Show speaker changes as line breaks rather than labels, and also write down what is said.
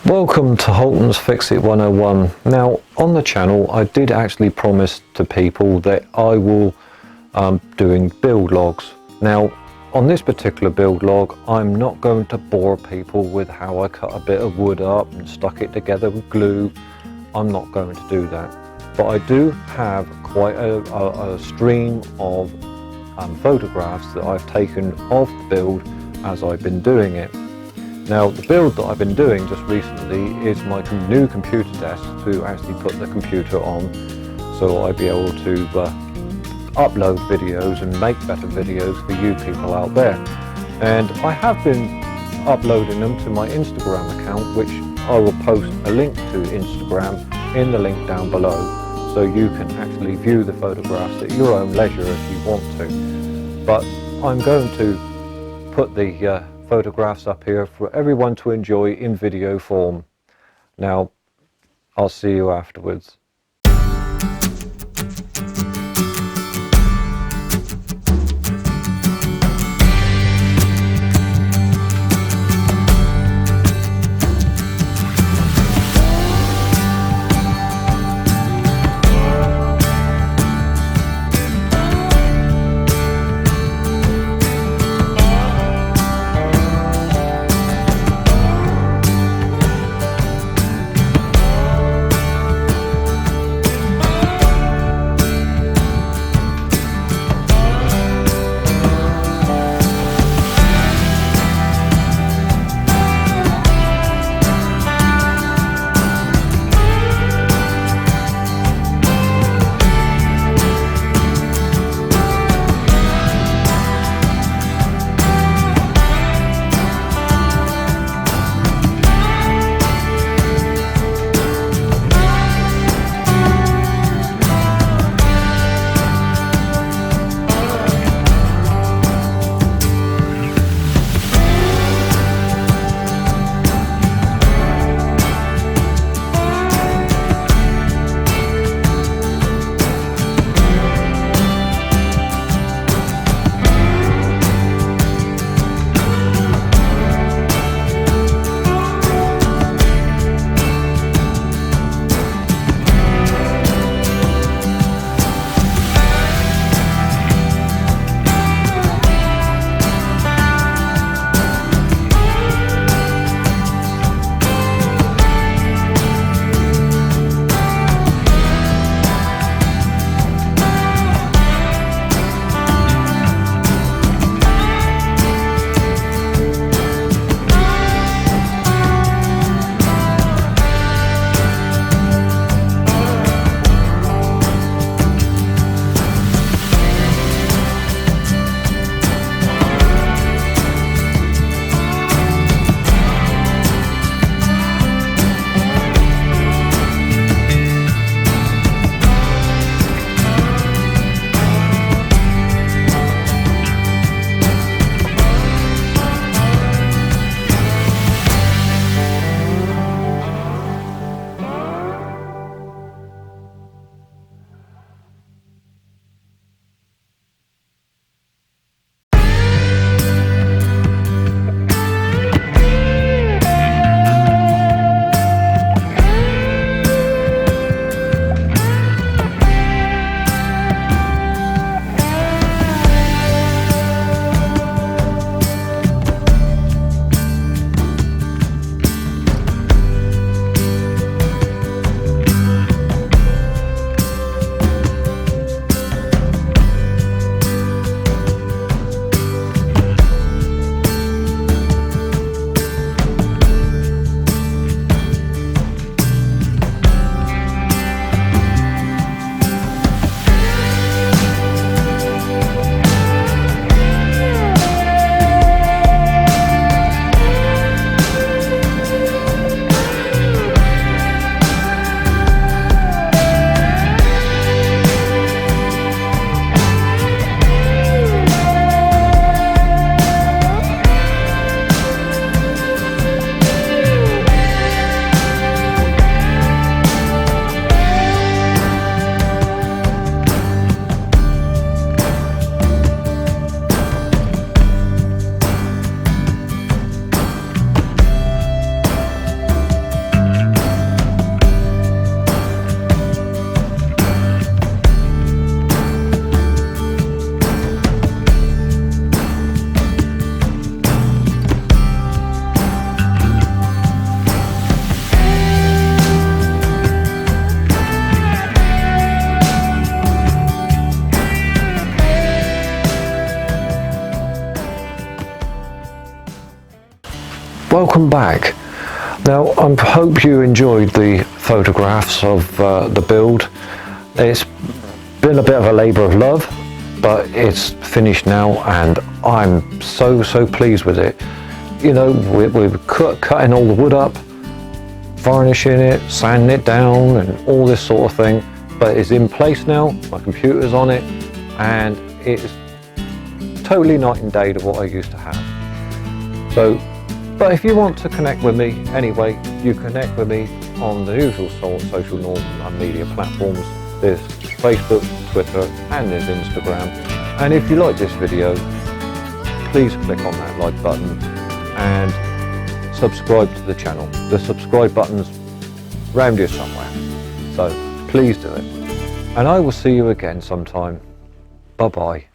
Welcome to Holtonsfixit101. Now on the channel I did actually promise to people that I will doing build logs. Now on this particular build log I'm not going to bore people with how I cut a bit of wood up and stuck it together with glue. I'm not going to do that, but I do have quite a stream of photographs that I've taken of the build as I've been doing it. Now the build that I've been doing just recently is my new computer desk to actually put the computer on, so I'd be able to upload videos and make better videos for you people out there. And I have been uploading them to my Instagram account, which I will post a link to Instagram in the link down below, so you can actually view the photographs at your own leisure if you want to. But I'm going to put the photographs up here for everyone to enjoy in video form. Now I'll see you afterwards. welcome back. Now I hope you enjoyed the photographs of the build. It's been a bit of a labour of love, but it's finished now and I'm so pleased with it. You know, we're cutting all the wood up, varnishing it, sanding it down and all this sort of thing, but it's in place now, my computer's on it, and it's totally night and day to what I used to have. So, but if you want to connect with me anyway, you connect with me on the usual social media platforms. There's Facebook, Twitter, and there's Instagram. And if you like this video, please click on that like button and subscribe to the channel. The subscribe button's round here somewhere, so please do it. And I will see you again sometime. Bye bye.